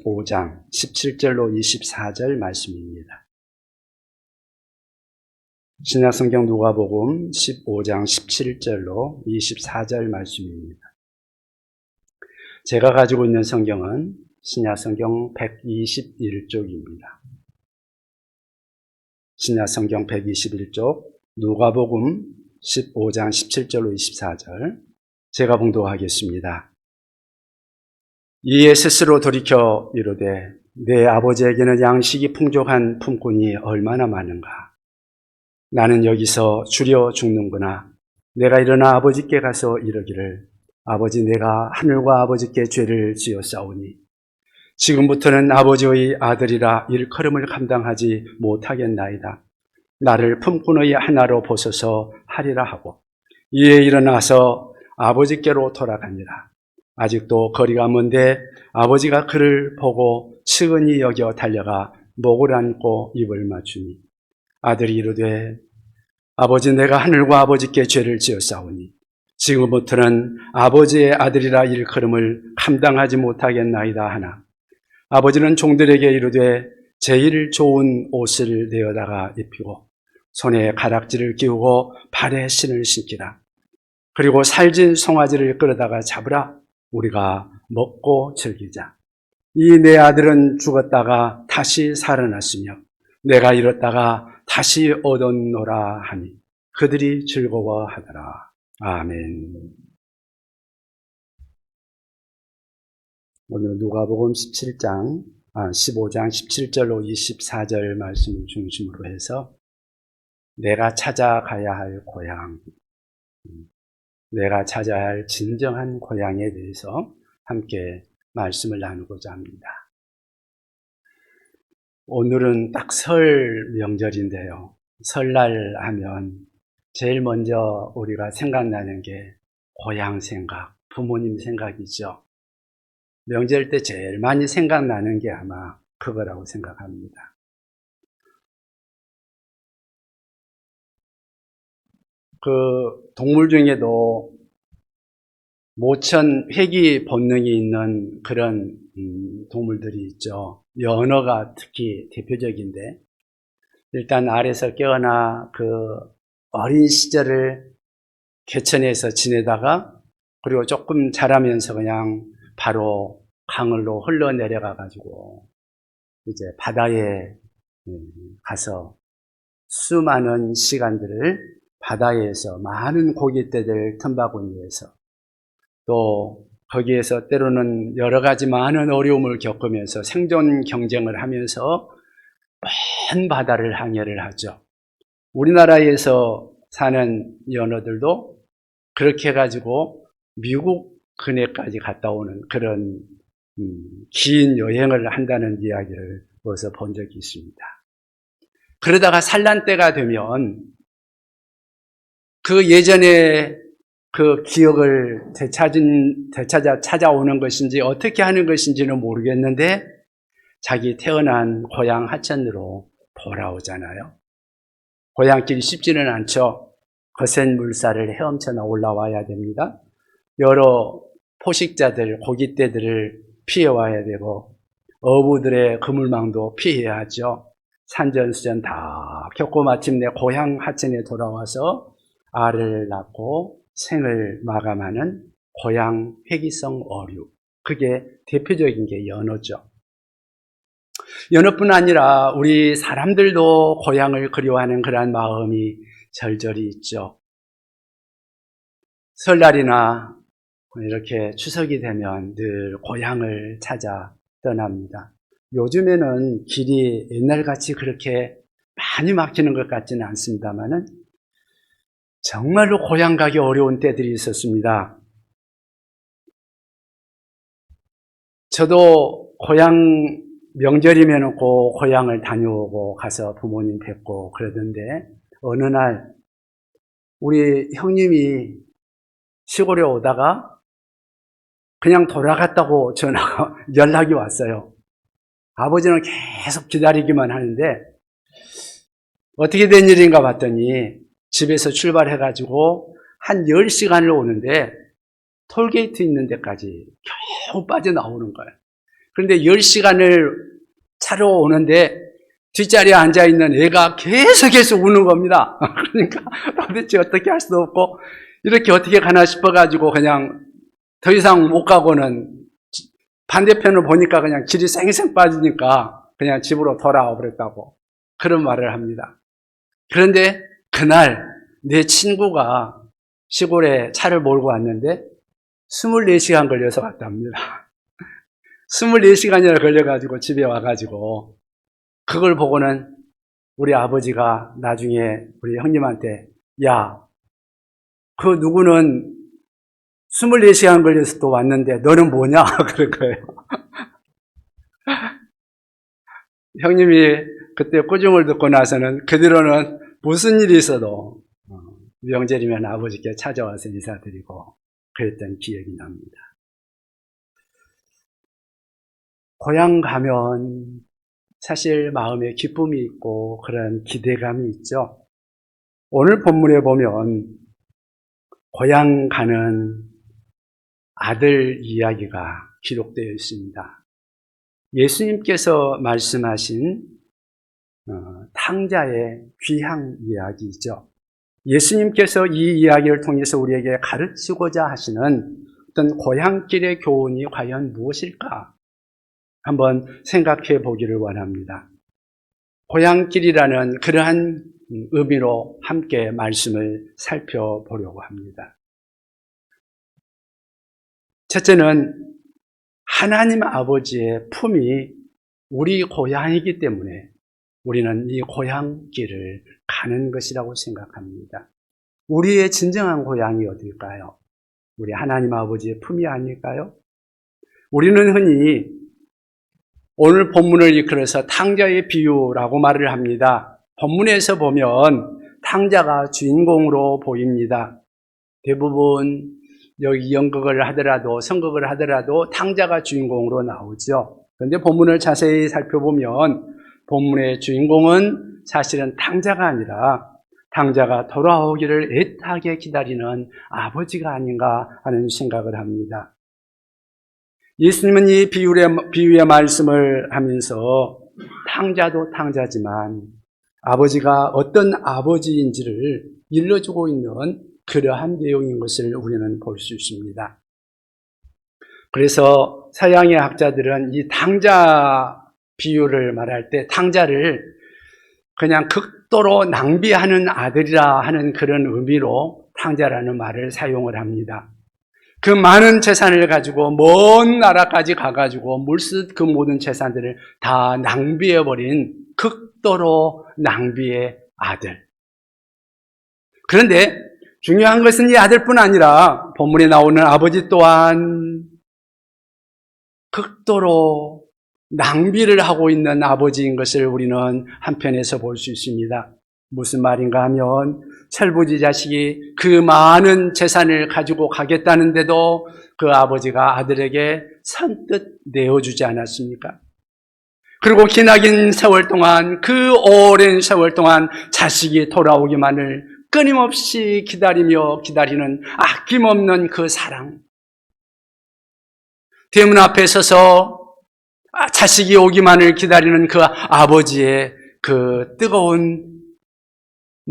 15장 17절로 24절 말씀입니다. 신약성경 누가복음 15장 17절로 24절 말씀입니다. 제가 가지고 있는 성경은 신약성경 121쪽입니다. 신약성경 121쪽 누가복음 15장 17절로 24절 제가 봉독하겠습니다. 이에 스스로 돌이켜 이르되 내 아버지에게는 양식이 풍족한 품꾼이 얼마나 많은가. 나는 여기서 주려 죽는구나. 내가 일어나 아버지께 가서 이르기를 아버지 내가 하늘과 아버지께 죄를 지었사오니 지금부터는 아버지의 아들이라 일컬음을 감당하지 못하겠나이다. 나를 품꾼의 하나로 보소서 하리라 하고 이에 일어나서 아버지께로 돌아갑니다. 아직도 거리가 먼데 아버지가 그를 보고 측은히 여겨 달려가 목을 안고 입을 맞추니 아들이 이르되 아버지 내가 하늘과 아버지께 죄를 지었사오니 지금부터는 아버지의 아들이라 일컬음을 감당하지 못하겠나이다 하나 아버지는 종들에게 이르되 제일 좋은 옷을 내어다가 입히고 손에 가락지를 끼우고 발에 신을 신기라. 그리고 살진 송아지를 끌어다가 잡으라. 우리가 먹고 즐기자. 이 내 아들은 죽었다가 다시 살아났으며 내가 잃었다가 다시 얻었노라 하니 그들이 즐거워하더라. 아멘. 오늘 누가복음 15장 17절로 24절 말씀을 중심으로 해서 내가 찾아가야 할 고향, 내가 찾아야 할 진정한 고향에 대해서 함께 말씀을 나누고자 합니다. 오늘은 딱 설 명절인데요. 설날 하면 제일 먼저 우리가 생각나는 게 고향 생각, 부모님 생각이죠. 명절 때 제일 많이 생각나는 게 아마 그거라고 생각합니다. 그 동물 중에도 모천 회귀 본능이 있는 그런 동물들이 있죠. 연어가 특히 대표적인데 일단 알에서 깨어나 그 어린 시절을 개천에서 지내다가 그리고 조금 자라면서 그냥 바로 강을로 흘러내려가 가지고 이제 바다에 가서 수많은 시간들을 바다에서 많은 고깃대들 틈바구니에서 또 거기에서 때로는 여러 가지 많은 어려움을 겪으면서 생존 경쟁을 하면서 먼 바다를 항해를 하죠. 우리나라에서 사는 연어들도 그렇게 해가지고 미국 근해까지 갔다 오는 그런 긴 여행을 한다는 이야기를 어디서 본 적이 있습니다. 그러다가 산란 때가 되면 그 예전에 그 기억을 찾아오는 것인지 어떻게 하는 것인지는 모르겠는데 자기 태어난 고향 하천으로 돌아오잖아요. 고향길이 쉽지는 않죠. 거센 물살을 헤엄쳐 올라와야 됩니다. 여러 포식자들, 고깃대들을 피해와야 되고 어부들의 그물망도 피해야 하죠. 산전수전 다 겪고 마침내 고향 하천에 돌아와서 알을 낳고 생을 마감하는 고향 회귀성 어류. 그게 대표적인 게 연어죠. 연어뿐 아니라 우리 사람들도 고향을 그리워하는 그러한 마음이 절절히 있죠. 설날이나 이렇게 추석이 되면 늘 고향을 찾아 떠납니다. 요즘에는 길이 옛날같이 그렇게 많이 막히는 것 같지는 않습니다만은 정말로 고향 가기 어려운 때들이 있었습니다. 저도 고향 명절이면 꼭 고향을 다녀오고 가서 부모님 뵙고 그러던데 어느 날 우리 형님이 시골에 오다가 그냥 돌아갔다고 연락이 왔어요. 아버지는 계속 기다리기만 하는데 어떻게 된 일인가 봤더니 집에서 출발해가지고 한 10시간을 오는데 톨게이트 있는 데까지 겨우 빠져나오는 거예요. 그런데 10시간을 차로 오는데 뒷자리에 앉아있는 애가 계속 우는 겁니다. 그러니까 도대체 어떻게 할 수도 없고 이렇게 어떻게 가나 싶어가지고 그냥 더 이상 못 가고는 반대편을 보니까 그냥 길이 쌩쌩 빠지니까 그냥 집으로 돌아와 버렸다고 그런 말을 합니다. 그런데 그날 내 친구가 시골에 차를 몰고 왔는데 24시간 걸려서 왔답니다. 24시간이나 걸려가지고 집에 와가지고 그걸 보고는 우리 아버지가 나중에 우리 형님한테 야, 그 누구는 24시간 걸려서 또 왔는데 너는 뭐냐? 그럴 거예요. 형님이 그때 꾸중을 듣고 나서는 그 뒤로는 무슨 일이 있어도 명절이면 아버지께 찾아와서 인사드리고 그랬던 기억이 납니다. 고향 가면 사실 마음에 기쁨이 있고 그런 기대감이 있죠. 오늘 본문에 보면 고향 가는 아들 이야기가 기록되어 있습니다. 예수님께서 말씀하신 탕자의 귀향 이야기이죠. 예수님께서 이 이야기를 통해서 우리에게 가르치고자 하시는 어떤 고향길의 교훈이 과연 무엇일까? 한번 생각해 보기를 원합니다. 고향길이라는 그러한 의미로 함께 말씀을 살펴보려고 합니다. 첫째는 하나님 아버지의 품이 우리 고향이기 때문에 우리는 이 고향길을 가는 것이라고 생각합니다. 우리의 진정한 고향이 어딜까요? 우리 하나님 아버지의 품이 아닐까요? 우리는 흔히 오늘 본문을 이끌어서 탕자의 비유라고 말을 합니다. 본문에서 보면 탕자가 주인공으로 보입니다. 대부분 여기 연극을 하더라도 성극을 하더라도 탕자가 주인공으로 나오죠. 그런데 본문을 자세히 살펴보면 본문의 주인공은 사실은 탕자가 아니라 탕자가 돌아오기를 애타게 기다리는 아버지가 아닌가 하는 생각을 합니다. 예수님은 이 비유의 말씀을 하면서 탕자도 탕자지만 아버지가 어떤 아버지인지를 일러주고 있는 그러한 내용인 것을 우리는 볼 수 있습니다. 그래서 서양의 학자들은 이 탕자 비유를 말할 때 탕자를 그냥 극도로 낭비하는 아들이라 하는 그런 의미로 탕자라는 말을 사용을 합니다. 그 많은 재산을 가지고 먼 나라까지 가가지고 물쓰듯 그 모든 재산들을 다 낭비해버린 극도로 낭비의 아들. 그런데 중요한 것은 이 아들뿐 아니라 본문에 나오는 아버지 또한 극도로 낭비를 하고 있는 아버지인 것을 우리는 한편에서 볼 수 있습니다. 무슨 말인가 하면 철부지 자식이 그 많은 재산을 가지고 가겠다는데도 그 아버지가 아들에게 선뜻 내어주지 않았습니까? 그리고 기나긴 세월 동안 그 오랜 세월 동안 자식이 돌아오기만을 끊임없이 기다리는 아낌없는 그 사랑. 대문 앞에 서서 자식이 오기만을 기다리는 그 아버지의 그 뜨거운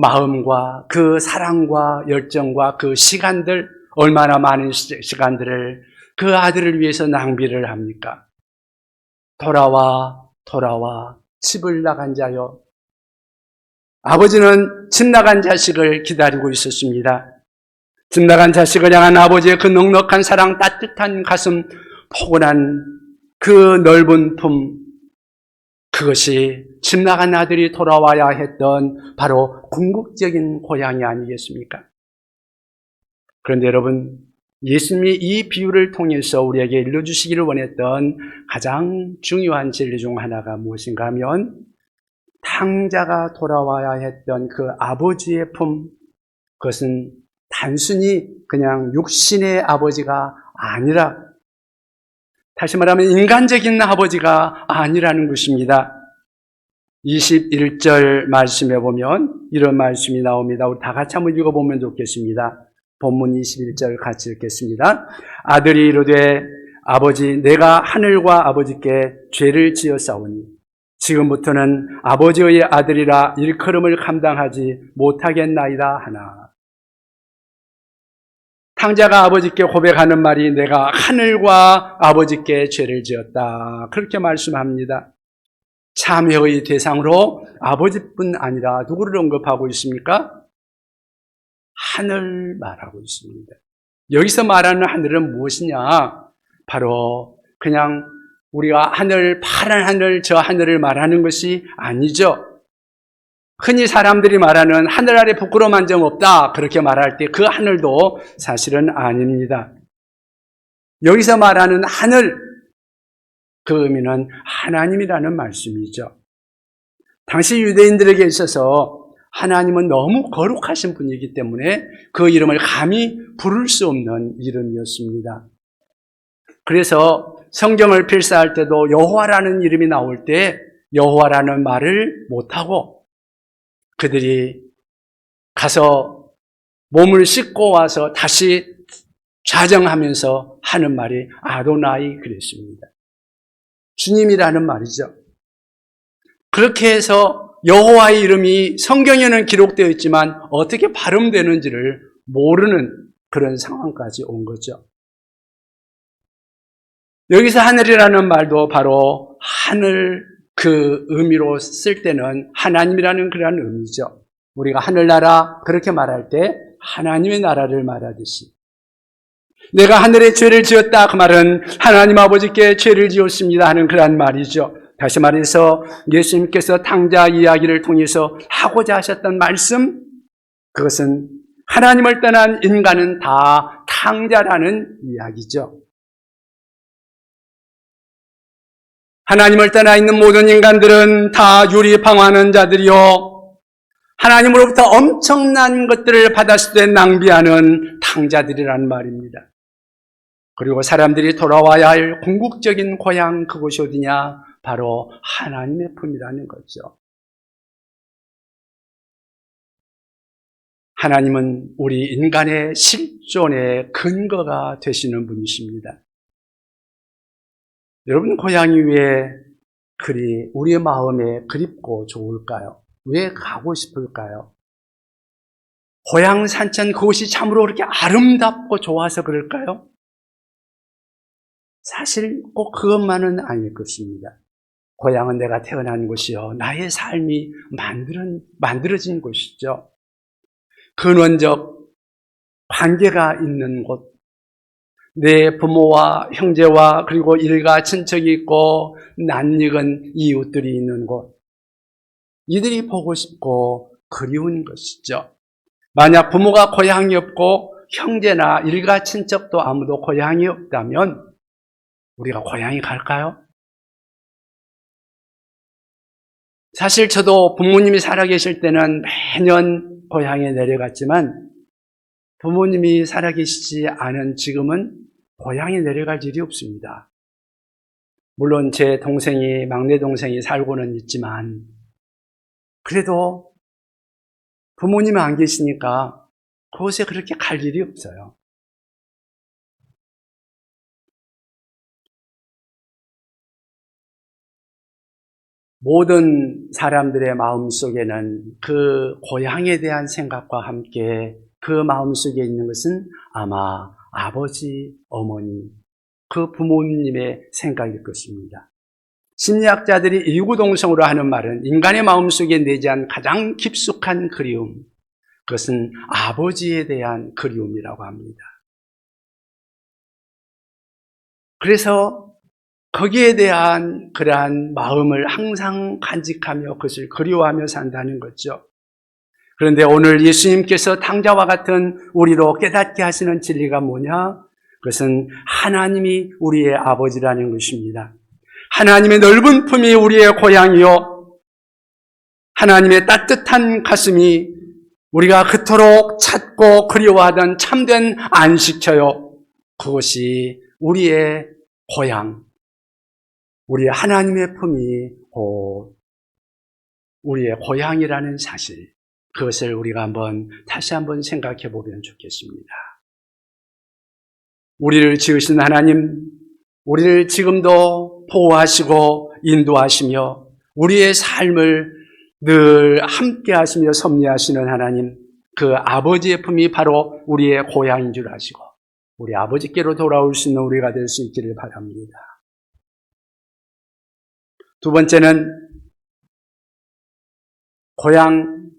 마음과 그 사랑과 열정과 그 시간들, 얼마나 많은 시간들을 그 아들을 위해서 낭비를 합니까? 돌아와 집을 나간 자여. 아버지는 집 나간 자식을 기다리고 있었습니다. 집 나간 자식을 향한 아버지의 그 넉넉한 사랑, 따뜻한 가슴, 포근한 그 넓은 품, 그것이 집 나간 아들이 돌아와야 했던 바로 궁극적인 고향이 아니겠습니까? 그런데 여러분, 예수님이 이 비유를 통해서 우리에게 일러주시기를 원했던 가장 중요한 진리 중 하나가 무엇인가 하면 탕자가 돌아와야 했던 그 아버지의 품, 그것은 단순히 그냥 육신의 아버지가 아니라, 다시 말하면 인간적인 아버지가 아니라는 것입니다. 21절 말씀에 보면 이런 말씀이 나옵니다. 우리 다 같이 한번 읽어보면 좋겠습니다. 본문 21절 같이 읽겠습니다. 아들이 이르되 아버지, 내가 하늘과 아버지께 죄를 지었사오니 지금부터는 아버지의 아들이라 일컬음을 감당하지 못하겠나이다 하나. 탕자가 아버지께 고백하는 말이 내가 하늘과 아버지께 죄를 지었다. 그렇게 말씀합니다. 참회의 대상으로 아버지뿐 아니라 누구를 언급하고 있습니까? 하늘 말하고 있습니다. 여기서 말하는 하늘은 무엇이냐? 바로 그냥 우리가 하늘, 파란 하늘, 저 하늘을 말하는 것이 아니죠. 흔히 사람들이 말하는 하늘 아래 부끄러움 한 점 없다 그렇게 말할 때 그 하늘도 사실은 아닙니다. 여기서 말하는 하늘, 그 의미는 하나님이라는 말씀이죠. 당시 유대인들에게 있어서 하나님은 너무 거룩하신 분이기 때문에 그 이름을 감히 부를 수 없는 이름이었습니다. 그래서 성경을 필사할 때도 여호와라는 이름이 나올 때 여호와라는 말을 못하고 그들이 가서 몸을 씻고 와서 다시 좌정하면서 하는 말이 아도나이 그랬습니다. 주님이라는 말이죠. 그렇게 해서 여호와의 이름이 성경에는 기록되어 있지만 어떻게 발음되는지를 모르는 그런 상황까지 온 거죠. 여기서 하늘이라는 말도 바로 하늘 그 의미로 쓸 때는 하나님이라는 그런 의미죠. 우리가 하늘나라 그렇게 말할 때 하나님의 나라를 말하듯이 내가 하늘에 죄를 지었다 그 말은 하나님 아버지께 죄를 지었습니다 하는 그런 말이죠. 다시 말해서 예수님께서 탕자 이야기를 통해서 하고자 하셨던 말씀, 그것은 하나님을 떠난 인간은 다 탕자라는 이야기죠. 하나님을 떠나 있는 모든 인간들은 다 유리방황하는 자들이요, 하나님으로부터 엄청난 것들을 받았을 때 낭비하는 탕자들이라는 말입니다. 그리고 사람들이 돌아와야 할 궁극적인 고향, 그곳이 어디냐? 바로 하나님의 품이라는 거죠. 하나님은 우리 인간의 실존의 근거가 되시는 분이십니다. 여러분, 고향이 왜 그리 우리의 마음에 그립고 좋을까요? 왜 가고 싶을까요? 고향 산천 그곳이 참으로 그렇게 아름답고 좋아서 그럴까요? 사실 꼭 그것만은 아닐 것입니다. 고향은 내가 태어난 곳이요, 나의 삶이 만들어진 곳이죠. 근원적 관계가 있는 곳, 내 부모와 형제와 그리고 일가 친척이 있고 낯익은 이웃들이 있는 곳, 이들이 보고 싶고 그리운 것이죠. 만약 부모가 고향이 없고 형제나 일가 친척도 아무도 고향이 없다면 우리가 고향에 갈까요? 사실 저도 부모님이 살아계실 때는 매년 고향에 내려갔지만 부모님이 살아계시지 않은 지금은 고향에 내려갈 일이 없습니다. 물론 제 동생이, 막내 동생이 살고는 있지만 그래도 부모님이 안 계시니까 그곳에 그렇게 갈 일이 없어요. 모든 사람들의 마음속에는 그 고향에 대한 생각과 함께 그 마음속에 있는 것은 아마 아버지, 어머니, 그 부모님의 생각일 것입니다. 심리학자들이 이구동성으로 하는 말은 인간의 마음속에 내재한 가장 깊숙한 그리움, 그것은 아버지에 대한 그리움이라고 합니다. 그래서 거기에 대한 그러한 마음을 항상 간직하며 그것을 그리워하며 산다는 거죠. 그런데 오늘 예수님께서 탕자와 같은 우리로 깨닫게 하시는 진리가 뭐냐? 그것은 하나님이 우리의 아버지라는 것입니다. 하나님의 넓은 품이 우리의 고향이요, 하나님의 따뜻한 가슴이 우리가 그토록 찾고 그리워하던 참된 안식처요, 그것이 우리의 고향, 우리의 하나님의 품이 우리의 고향이라는 사실, 그것을 우리가 다시 한번 생각해 보면 좋겠습니다. 우리를 지으신 하나님, 우리를 지금도 보호하시고 인도하시며 우리의 삶을 늘 함께 하시며 섭리하시는 하나님, 그 아버지의 품이 바로 우리의 고향인 줄 아시고 우리 아버지께로 돌아올 수 있는 우리가 될 수 있기를 바랍니다. 두 번째는 고향,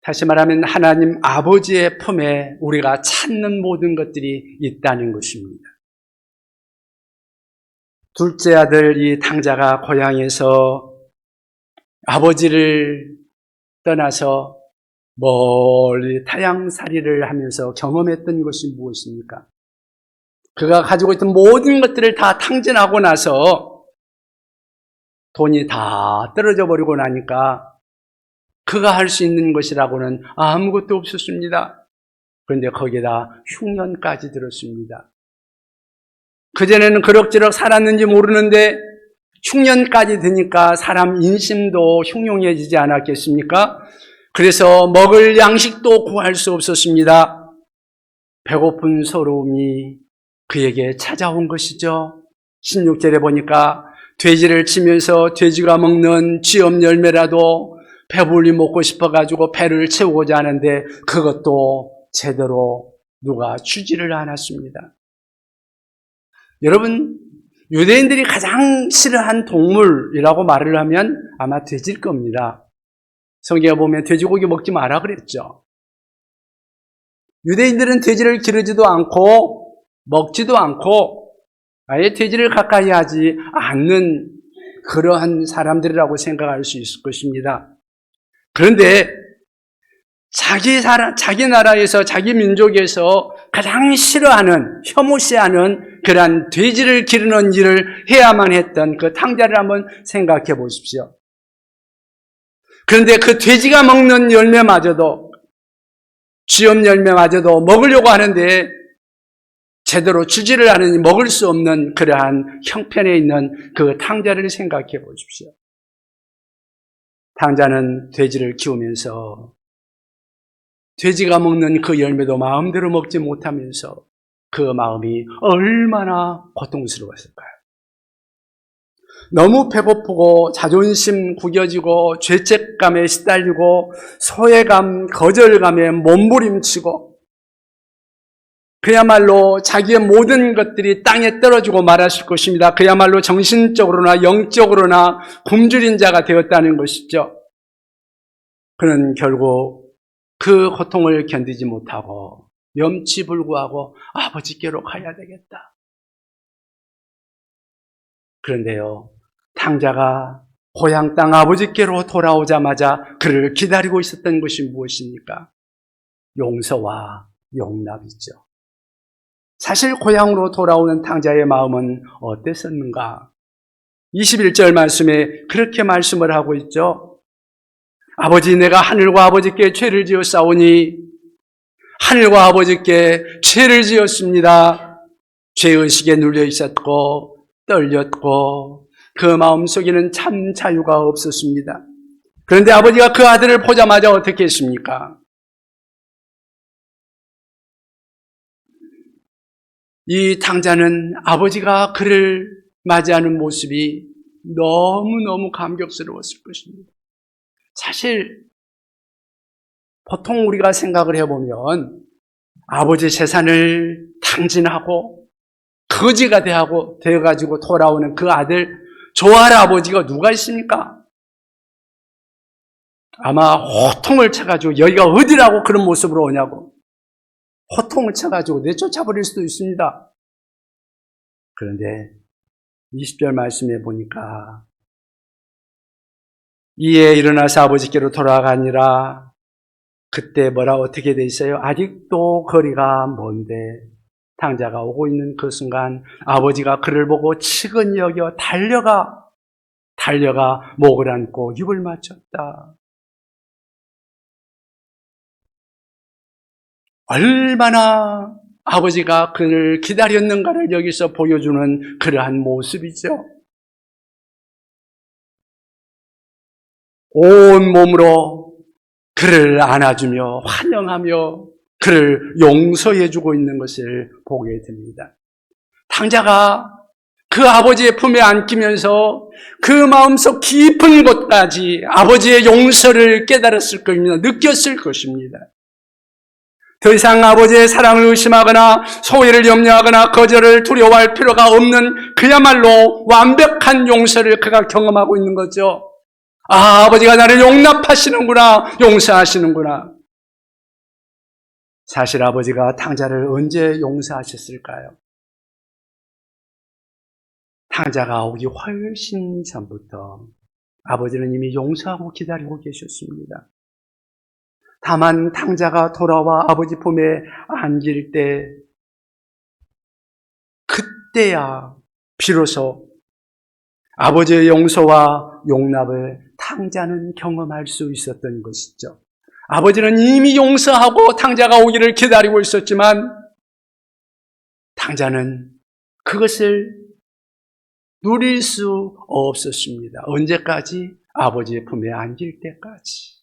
다시 말하면 하나님 아버지의 품에 우리가 찾는 모든 것들이 있다는 것입니다. 둘째 아들 이 탕자가 고향에서 아버지를 떠나서 멀리 타향살이를 하면서 경험했던 것이 무엇입니까? 그가 가지고 있던 모든 것들을 다 탕진하고 나서 돈이 다 떨어져 버리고 나니까 그가 할 수 있는 것이라고는 아무것도 없었습니다. 그런데 거기에다 흉년까지 들었습니다. 그전에는 그럭저럭 살았는지 모르는데 흉년까지 드니까 사람 인심도 흉흉해지지 않았겠습니까? 그래서 먹을 양식도 구할 수 없었습니다. 배고픈 서러움이 그에게 찾아온 것이죠. 16절에 보니까 돼지를 치면서 돼지가 먹는 쥐엄 열매라도 배불리 먹고 싶어가지고 배를 채우고자 하는데 그것도 제대로 누가 주지를 않았습니다. 여러분, 유대인들이 가장 싫어한 동물이라고 말을 하면 아마 돼지일 겁니다. 성경에 보면 돼지고기 먹지 마라 그랬죠. 유대인들은 돼지를 기르지도 않고 먹지도 않고 아예 돼지를 가까이 하지 않는 그러한 사람들이라고 생각할 수 있을 것입니다. 그런데 자기 나라에서 자기 민족에서 가장 싫어하는, 혐오시하는 그러한 돼지를 기르는 일을 해야만 했던 그 탕자를 한번 생각해 보십시오. 그런데 그 돼지가 먹는 열매마저도, 쥐엄 열매마저도 먹으려고 하는데 제대로 주지를 않으니 먹을 수 없는 그러한 형편에 있는 그 탕자를 생각해 보십시오. 탕자는 돼지를 키우면서 돼지가 먹는 그 열매도 마음대로 먹지 못하면서 그 마음이 얼마나 고통스러웠을까요? 너무 배고프고 자존심 구겨지고 죄책감에 시달리고 소외감, 거절감에 몸부림치고 그야말로 자기의 모든 것들이 땅에 떨어지고 말았을 것입니다. 그야말로 정신적으로나 영적으로나 굶주린 자가 되었다는 것이죠. 그는 결국 그 고통을 견디지 못하고 염치불구하고 아버지께로 가야 되겠다. 그런데요, 탕자가 고향 땅 아버지께로 돌아오자마자 그를 기다리고 있었던 것이 무엇입니까? 용서와 용납이죠. 사실 고향으로 돌아오는 탕자의 마음은 어땠었는가? 21절 말씀에 그렇게 말씀을 하고 있죠. 아버지, 내가 하늘과 아버지께 죄를 지었사오니 하늘과 아버지께 죄를 지었습니다. 죄의식에 눌려 있었고 떨렸고 그 마음속에는 참 자유가 없었습니다. 그런데 아버지가 그 아들을 보자마자 어떻게 했습니까? 이 탕자는 아버지가 그를 맞이하는 모습이 너무너무 감격스러웠을 것입니다. 사실 보통 우리가 생각을 해보면 아버지 재산을 탕진하고 거지가 되어가지고 돌아오는 그 아들 좋아할 아버지가 누가 있습니까? 아마 호통을 쳐가지고 여기가 어디라고 그런 모습으로 오냐고 호통을 쳐가지고 내쫓아버릴 수도 있습니다. 그런데 20절 말씀에 보니까 이에 일어나서 아버지께로 돌아가니라. 그때 어떻게 돼 있어요? 아직도 거리가 먼데 탕자가 오고 있는 그 순간 아버지가 그를 보고 치근히 여겨 달려가 목을 안고 입을 맞췄다. 얼마나 아버지가 그를 기다렸는가를 여기서 보여주는 그러한 모습이죠. 온 몸으로 그를 안아주며 환영하며 그를 용서해주고 있는 것을 보게 됩니다. 탕자가 그 아버지의 품에 안기면서 그 마음속 깊은 곳까지 아버지의 용서를 깨달았을 것입니다. 느꼈을 것입니다. 더 이상 아버지의 사랑을 의심하거나 소외를 염려하거나 거절을 두려워할 필요가 없는 그야말로 완벽한 용서를 그가 경험하고 있는 거죠. 아, 아버지가 나를 용납하시는구나, 용서하시는구나. 사실 아버지가 탕자를 언제 용서하셨을까요? 탕자가 오기 훨씬 전부터 아버지는 이미 용서하고 기다리고 계셨습니다. 다만 탕자가 돌아와 아버지 품에 안길 때, 그때야 비로소 아버지의 용서와 용납을 탕자는 경험할 수 있었던 것이죠. 아버지는 이미 용서하고 탕자가 오기를 기다리고 있었지만 탕자는 그것을 누릴 수 없었습니다. 언제까지? 아버지의 품에 안길 때까지.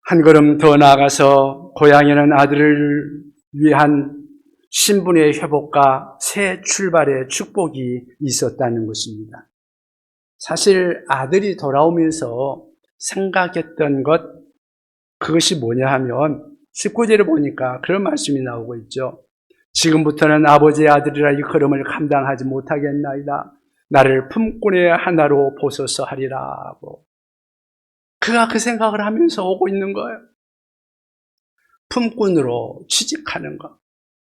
한 걸음 더 나아가서 고향에는 아들을 위한 신분의 회복과 새 출발의 축복이 있었다는 것입니다. 사실 아들이 돌아오면서 생각했던 그것이 뭐냐 하면 19절을 보니까 그런 말씀이 나오고 있죠. 지금부터는 아버지의 아들이라 이 걸음을 감당하지 못하겠나이다. 나를 품꾼의 하나로 보소서 하리라고. 그가 그 생각을 하면서 오고 있는 거예요. 품꾼으로 취직하는 것.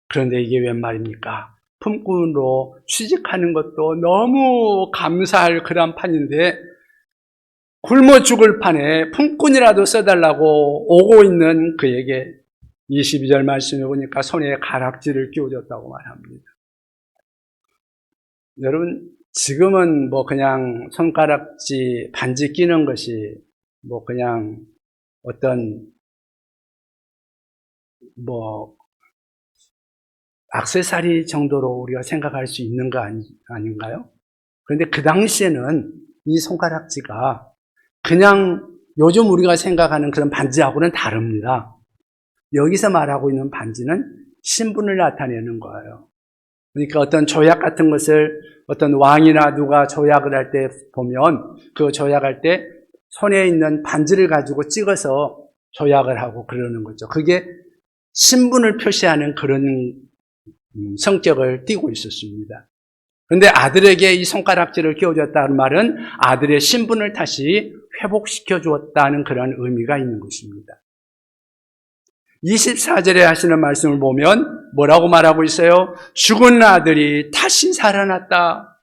그런데 이게 웬 말입니까? 품꾼으로 취직하는 것도 너무 감사할 그런 판인데 굶어 죽을 판에 품꾼이라도 써달라고 오고 있는 그에게 22절 말씀에 보니까 손에 가락지를 끼워줬다고 말합니다. 여러분, 지금은 그냥 손가락지 반지 끼는 것이 그냥 어떤 액세서리 정도로 우리가 생각할 수 있는 거 아닌가요? 그런데 그 당시에는 이 손가락지가 그냥 요즘 우리가 생각하는 그런 반지하고는 다릅니다. 여기서 말하고 있는 반지는 신분을 나타내는 거예요. 그러니까 어떤 조약 같은 것을 어떤 왕이나 누가 조약을 할 때 보면 그 조약할 때 손에 있는 반지를 가지고 찍어서 조약을 하고 그러는 거죠. 그게 신분을 표시하는 그런 성격을 띠고 있었습니다. 그런데 아들에게 이 손가락질을 끼워줬다는 말은 아들의 신분을 다시 회복시켜 주었다는 그런 의미가 있는 것입니다. 24절에 하시는 말씀을 보면 뭐라고 말하고 있어요? 죽은 아들이 다시 살아났다.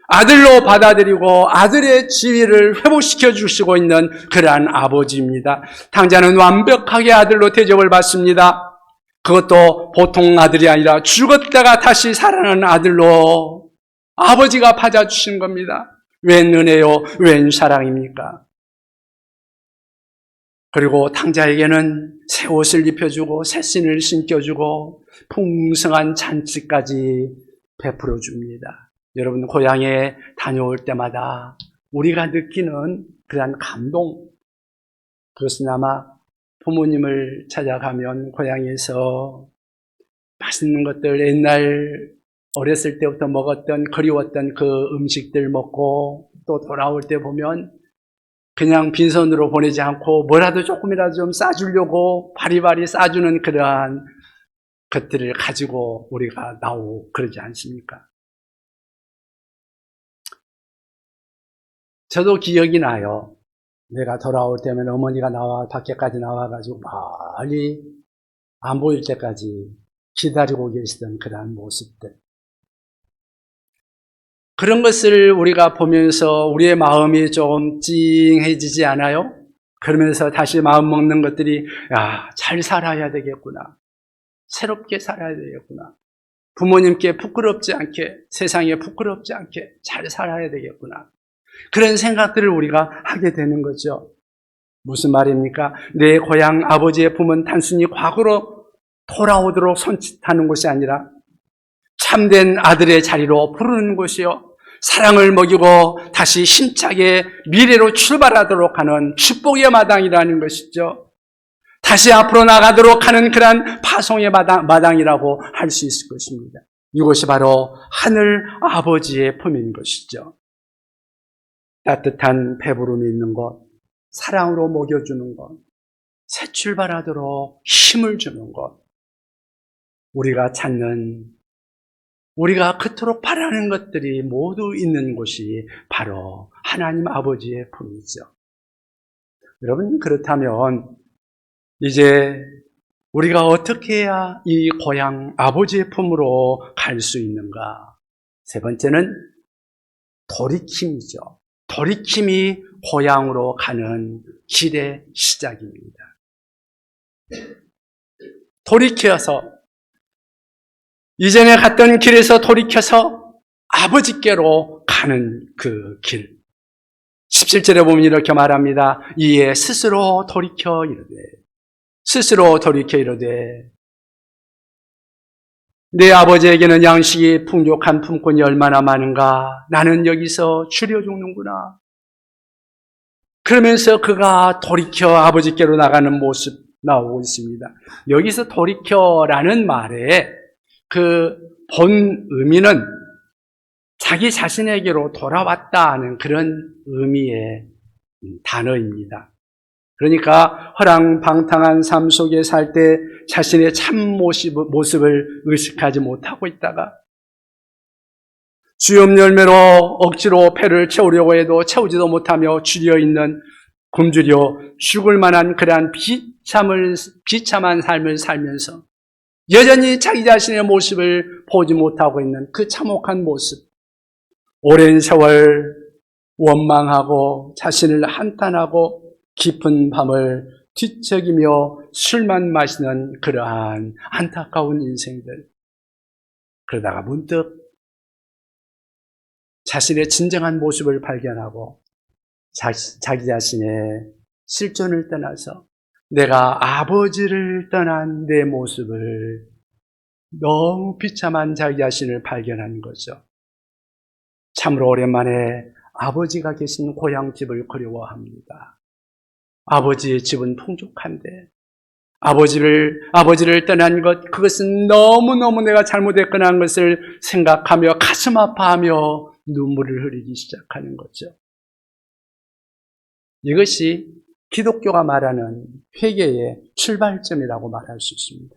아들로 받아들이고 아들의 지위를 회복시켜 주시고 있는 그러한 아버지입니다. 탕자는 완벽하게 아들로 대접을 받습니다. 그것도 보통 아들이 아니라 죽었다가 다시 살아난 아들로 아버지가 받아주신 겁니다. 웬 은혜요, 웬 사랑입니까? 그리고 탕자에게는 새 옷을 입혀주고 새 신을 신겨주고 풍성한 잔치까지 베풀어 줍니다. 여러분, 고향에 다녀올 때마다 우리가 느끼는 그러한 감동, 그것은 아마 부모님을 찾아가면 고향에서 맛있는 것들, 옛날 어렸을 때부터 먹었던 그리웠던 그 음식들 먹고 또 돌아올 때 보면 그냥 빈손으로 보내지 않고 뭐라도 조금이라도 좀 싸주려고 바리바리 싸주는 그러한 것들을 가지고 우리가 나오고 그러지 않습니까? 저도 기억이 나요. 내가 돌아올 때면 어머니가 밖에까지 나와가지고 멀리 안 보일 때까지 기다리고 계시던 그러한 모습들. 그런 것을 우리가 보면서 우리의 마음이 좀 찡해지지 않아요? 그러면서 다시 마음 먹는 것들이 잘 살아야 되겠구나. 새롭게 살아야 되겠구나. 부모님께 부끄럽지 않게, 세상에 부끄럽지 않게 잘 살아야 되겠구나. 그런 생각들을 우리가 하게 되는 거죠. 무슨 말입니까? 내 고향 아버지의 품은 단순히 과거로 돌아오도록 손짓하는 것이 아니라 참된 아들의 자리로 부르는 곳이요, 사랑을 먹이고 다시 힘차게 미래로 출발하도록 하는 축복의 마당이라는 것이죠. 다시 앞으로 나가도록 하는 그러한 파송의 마당이라고 할 수 있을 것입니다. 이것이 바로 하늘 아버지의 품인 것이죠. 따뜻한 배부름이 있는 것, 사랑으로 먹여주는 것, 새 출발하도록 힘을 주는 것, 우리가 찾는, 우리가 그토록 바라는 것들이 모두 있는 곳이 바로 하나님 아버지의 품이죠. 여러분, 그렇다면 이제 우리가 어떻게 해야 이 고향 아버지의 품으로 갈 수 있는가? 세 번째는 돌이킴이죠. 돌이킴이 고향으로 가는 길의 시작입니다. 돌이켜서 이전에 갔던 길에서 돌이켜서 아버지께로 가는 그 길. 17절에 보면 이렇게 말합니다. 이에 스스로 돌이켜 이르되 내 아버지에게는 양식이 풍족한 품꾼이 얼마나 많은가. 나는 여기서 줄여 죽는구나. 그러면서 그가 돌이켜 아버지께로 나가는 모습 나오고 있습니다. 여기서 돌이켜라는 말에 그 본 의미는 자기 자신에게로 돌아왔다는 그런 의미의 단어입니다. 그러니까 허랑방탕한 삶 속에 살 때 자신의 참 모습을 의식하지 못하고 있다가 주염 열매로 억지로 배를 채우려고 해도 채우지도 못하며 줄여 있는 굶주려 죽을 만한 그러한 비참한 삶을 살면서 여전히 자기 자신의 모습을 보지 못하고 있는 그 참혹한 모습, 오랜 세월 원망하고 자신을 한탄하고 깊은 밤을 뒤척이며 술만 마시는 그러한 안타까운 인생들. 그러다가 문득 자신의 진정한 모습을 발견하고 자기 자신의 실존을 떠나서 내가 아버지를 떠난 내 모습을 너무 비참한 자기 자신을 발견한 거죠. 참으로 오랜만에 아버지가 계신 고향집을 그리워합니다. 아버지의 집은 풍족한데 아버지를 떠난 것, 그것은 너무너무 내가 잘못했거나 한 것을 생각하며 가슴 아파하며 눈물을 흘리기 시작하는 거죠. 이것이 기독교가 말하는 회개의 출발점이라고 말할 수 있습니다.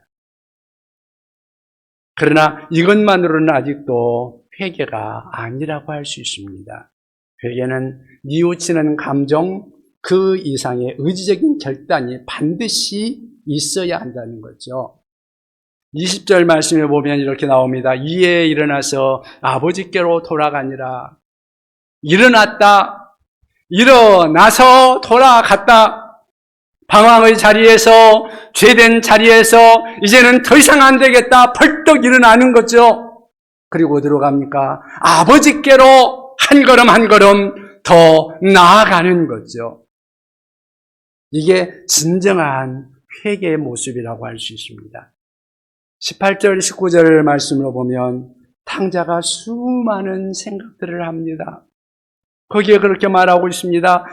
그러나 이것만으로는 아직도 회개가 아니라고 할 수 있습니다. 회개는 뉘우치는 감정, 그 이상의 의지적인 결단이 반드시 있어야 한다는 거죠. 20절 말씀에 보면 이렇게 나옵니다. 이에 일어나서 아버지께로 돌아가니라. 일어나서 돌아갔다. 방황의 자리에서, 죄된 자리에서 이제는 더 이상 안 되겠다. 벌떡 일어나는 거죠. 그리고 들어갑니까? 아버지께로 한 걸음 한 걸음 더 나아가는 거죠. 이게 진정한 회개의 모습이라고 할 수 있습니다. 18절, 19절 말씀으로 보면 탕자가 수많은 생각들을 합니다. 거기에 그렇게 말하고 있습니다.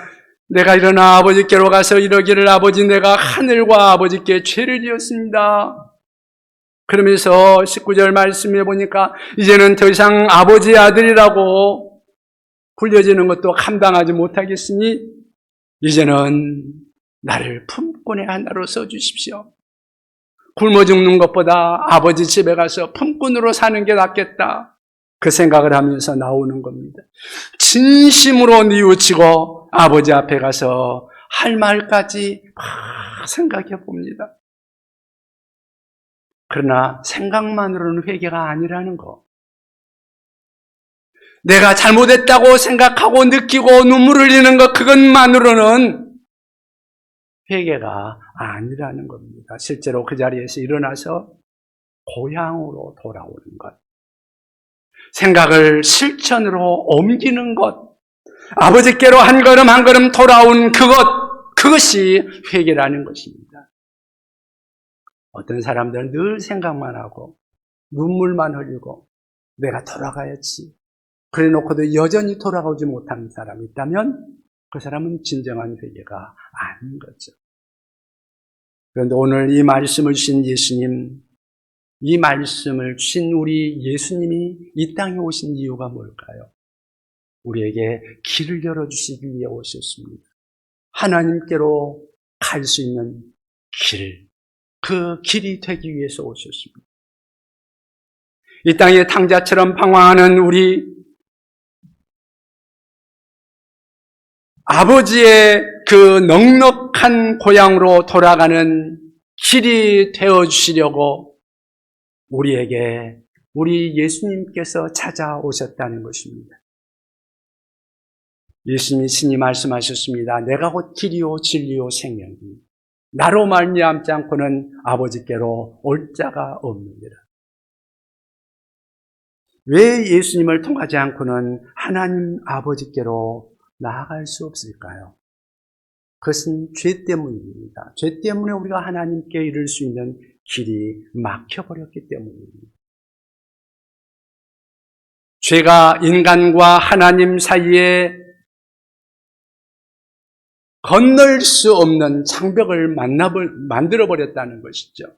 내가 일어나 아버지께로 가서 이러기를 아버지 내가 하늘과 아버지께 죄를 지었습니다. 그러면서 19절 말씀해 보니까 이제는 더 이상 아버지의 아들이라고 불려지는 것도 감당하지 못하겠으니 이제는 나를 품꾼의 하나로 써주십시오. 굶어 죽는 것보다 아버지 집에 가서 품꾼으로 사는 게 낫겠다. 그 생각을 하면서 나오는 겁니다. 진심으로 뉘우치고 아버지 앞에 가서 할 말까지 막 생각해 봅니다. 그러나 생각만으로는 회개가 아니라는 거. 내가 잘못했다고 생각하고 느끼고 눈물을 흘리는 것, 그것만으로는 회개가 아니라는 겁니다. 실제로 그 자리에서 일어나서 고향으로 돌아오는 것. 생각을 실천으로 옮기는 것. 아버지께로 한 걸음 한 걸음 돌아온 그것이 회개라는 것입니다. 어떤 사람들은 늘 생각만 하고 눈물만 흘리고 내가 돌아가야지. 그래 놓고도 여전히 돌아오지 못하는 사람이 있다면 그 사람은 진정한 회개가 아닌 거죠. 그런데 오늘 이 말씀을 주신 예수님, 이 말씀을 주신 우리 예수님이 이 땅에 오신 이유가 뭘까요? 우리에게 길을 열어주시기 위해 오셨습니다. 하나님께로 갈 수 있는 길, 그 길이 되기 위해서 오셨습니다. 이 땅의 탕자처럼 방황하는 우리 아버지의 그 넉넉한 고향으로 돌아가는 길이 되어주시려고 우리에게 우리 예수님께서 찾아오셨다는 것입니다. 예수님이 신이 말씀하셨습니다. 내가 곧 길이요 진리요 생명이니 나로 말미암지 않고는 아버지께로 올 자가 없느니라. 왜 예수님을 통하지 않고는 하나님 아버지께로 나아갈 수 없을까요? 그것은 죄 때문입니다. 죄 때문에 우리가 하나님께 이를 수 있는 길이 막혀버렸기 때문입니다. 죄가 인간과 하나님 사이에 건널 수 없는 장벽을 만들어버렸다는 것이죠.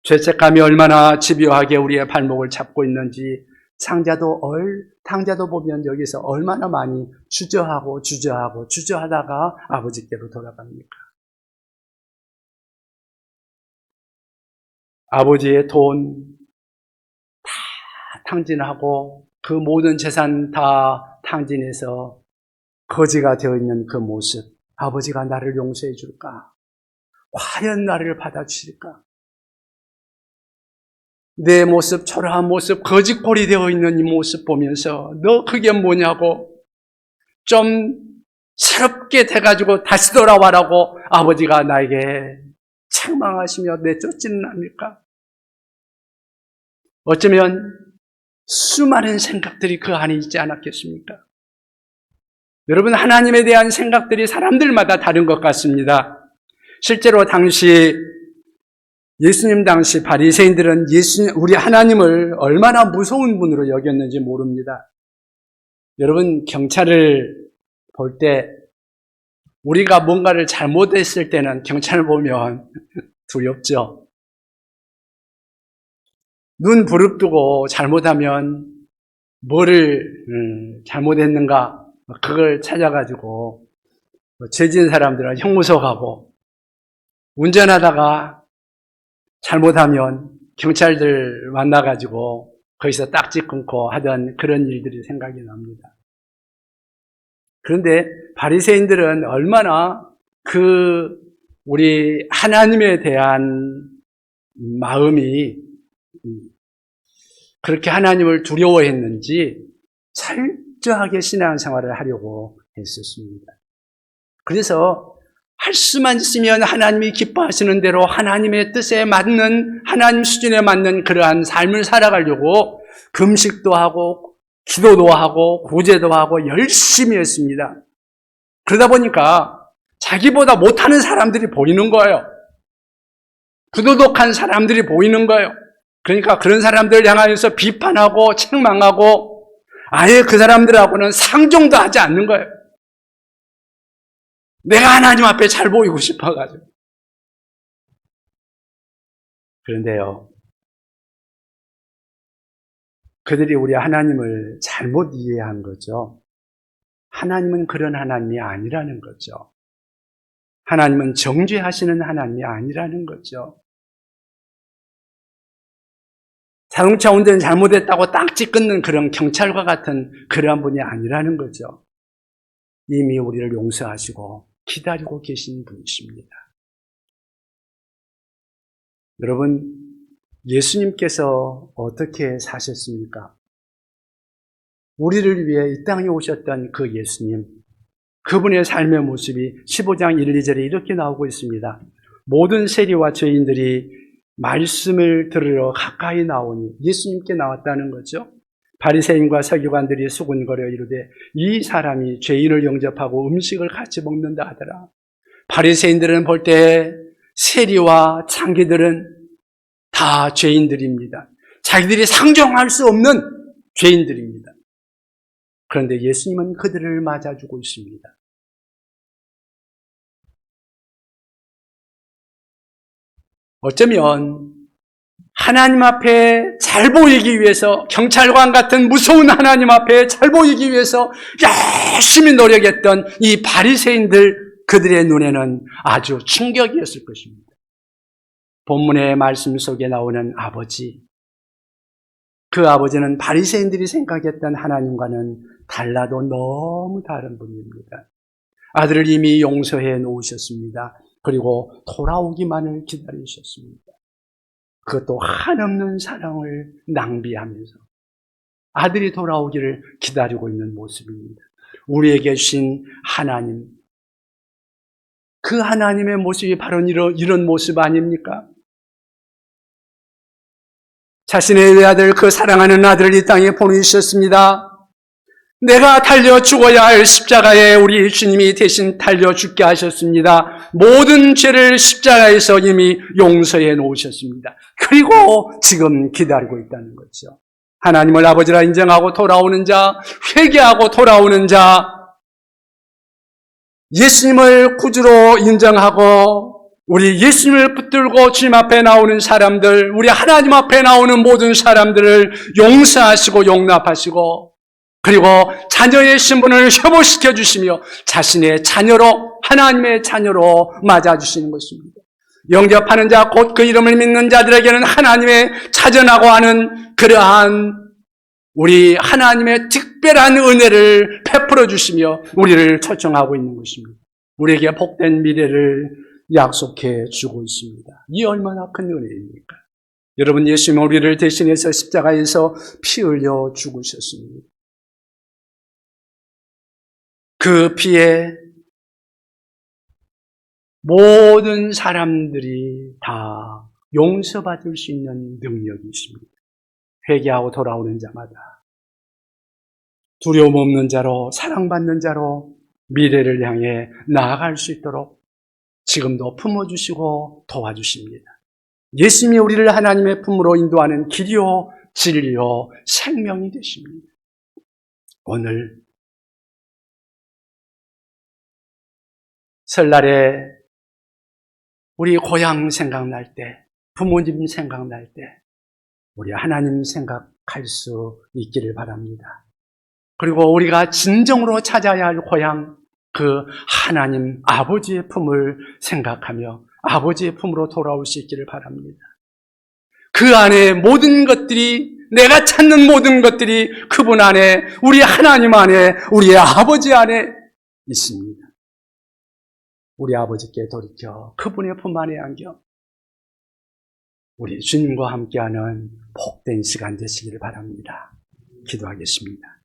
죄책감이 얼마나 집요하게 우리의 발목을 잡고 있는지 탕자도 보면 여기서 얼마나 많이 주저하다가 아버지께로 돌아갑니까? 아버지의 돈 다 탕진하고 그 모든 재산 다 탕진해서 거지가 되어 있는 그 모습, 아버지가 나를 용서해 줄까? 과연 나를 받아주실까? 내 모습, 초라한 모습, 거짓골이 되어 있는 이 모습 보면서 너 그게 뭐냐고 좀 새롭게 돼가지고 다시 돌아와라고 아버지가 나에게 책망하시며 내쫓지는 않을까? 어쩌면 수많은 생각들이 그 안에 있지 않았겠습니까? 여러분, 하나님에 대한 생각들이 사람들마다 다른 것 같습니다. 실제로 예수님 당시 바리새인들은 우리 하나님을 얼마나 무서운 분으로 여겼는지 모릅니다. 여러분, 경찰을 볼 때 우리가 뭔가를 잘못했을 때는 경찰을 보면 두렵죠. 눈 부릅뜨고 잘못하면 뭐를 잘못했는가 그걸 찾아가지고 죄 지은 사람들은 형무소 가고 운전하다가 잘못하면 경찰들 만나가지고 거기서 딱지 끊고 하던 그런 일들이 생각이 납니다. 그런데 바리새인들은 얼마나 우리 하나님에 대한 마음이 그렇게 하나님을 두려워했는지 철저하게 신앙생활을 하려고 했었습니다. 그래서 할 수만 있으면 하나님이 기뻐하시는 대로 하나님의 뜻에 맞는, 하나님 수준에 맞는 그러한 삶을 살아가려고 금식도 하고 기도도 하고 구제도 하고 열심히 했습니다. 그러다 보니까 자기보다 못하는 사람들이 보이는 거예요. 부도덕한 사람들이 보이는 거예요. 그러니까 그런 사람들을 향하여서 비판하고 책망하고 아예 그 사람들하고는 상종도 하지 않는 거예요. 내가 하나님 앞에 잘 보이고 싶어가지고. 그런데요, 그들이 우리 하나님을 잘못 이해한 거죠. 하나님은 그런 하나님이 아니라는 거죠. 하나님은 정죄하시는 하나님이 아니라는 거죠. 자동차 운전 잘못했다고 딱지 끊는 그런 경찰과 같은 그러한 분이 아니라는 거죠. 이미 우리를 용서하시고 기다리고 계신 분이십니다. 여러분, 예수님께서 어떻게 사셨습니까? 우리를 위해 이 땅에 오셨던 그 예수님, 그분의 삶의 모습이 15장 1, 2절에 이렇게 나오고 있습니다. 모든 세리와 죄인들이 말씀을 들으러 가까이 나오니 예수님께 나왔다는 거죠. 바리새인과 서기관들이 수군거려 이르되 이 사람이 죄인을 영접하고 음식을 같이 먹는다 하더라. 바리새인들은 볼 때 세리와 창기들은 다 죄인들입니다. 자기들이 상종할 수 없는 죄인들입니다. 그런데 예수님은 그들을 맞아주고 있습니다. 어쩌면 하나님 앞에 잘 보이기 위해서, 경찰관 같은 무서운 하나님 앞에 잘 보이기 위해서 열심히 노력했던 이 바리새인들, 그들의 눈에는 아주 충격이었을 것입니다. 본문의 말씀 속에 나오는 아버지, 그 아버지는 바리새인들이 생각했던 하나님과는 달라도 너무 다른 분입니다. 아들을 이미 용서해 놓으셨습니다. 그리고 돌아오기만을 기다리셨습니다. 그것도 한없는 사랑을 낭비하면서 아들이 돌아오기를 기다리고 있는 모습입니다. 우리에게 주신 하나님, 그 하나님의 모습이 바로 이런 모습 아닙니까? 자신의 외아들, 그 사랑하는 아들을 이 땅에 보내주셨습니다. 내가 달려 죽어야 할 십자가에 우리 주님이 대신 달려 죽게 하셨습니다. 모든 죄를 십자가에서 이미 용서해 놓으셨습니다. 그리고 지금 기다리고 있다는 거죠. 하나님을 아버지라 인정하고 돌아오는 자, 회개하고 돌아오는 자, 예수님을 구주로 인정하고 우리 예수님을 붙들고 주님 앞에 나오는 사람들, 우리 하나님 앞에 나오는 모든 사람들을 용서하시고 용납하시고, 그리고 자녀의 신분을 회복시켜 주시며 자신의 자녀로, 하나님의 자녀로 맞아주시는 것입니다. 영접하는 자, 곧 그 이름을 믿는 자들에게는 하나님의 자전하고 하는 그러한 우리 하나님의 특별한 은혜를 베풀어 주시며 우리를 초청하고 있는 것입니다. 우리에게 복된 미래를 약속해 주고 있습니다. 이 얼마나 큰 은혜입니까? 여러분, 예수님은 우리를 대신해서 십자가에서 피 흘려 죽으셨습니다. 그 피에 모든 사람들이 다 용서받을 수 있는 능력이 있습니다. 회개하고 돌아오는 자마다 두려움 없는 자로, 사랑받는 자로 미래를 향해 나아갈 수 있도록 지금도 품어주시고 도와주십니다. 예수님이 우리를 하나님의 품으로 인도하는 길이요, 진리요, 생명이 되십니다. 오늘 설날에 우리 고향 생각날 때, 부모님 생각날 때 우리 하나님 생각할 수 있기를 바랍니다. 그리고 우리가 진정으로 찾아야 할 고향, 그 하나님 아버지의 품을 생각하며 아버지의 품으로 돌아올 수 있기를 바랍니다. 그 안에 모든 것들이, 내가 찾는 모든 것들이 그분 안에, 우리 하나님 안에, 우리의 아버지 안에 있습니다. 우리 아버지께 돌이켜 그분의 품 안에 안겨 우리 주님과 함께하는 복된 시간 되시기를 바랍니다. 기도하겠습니다.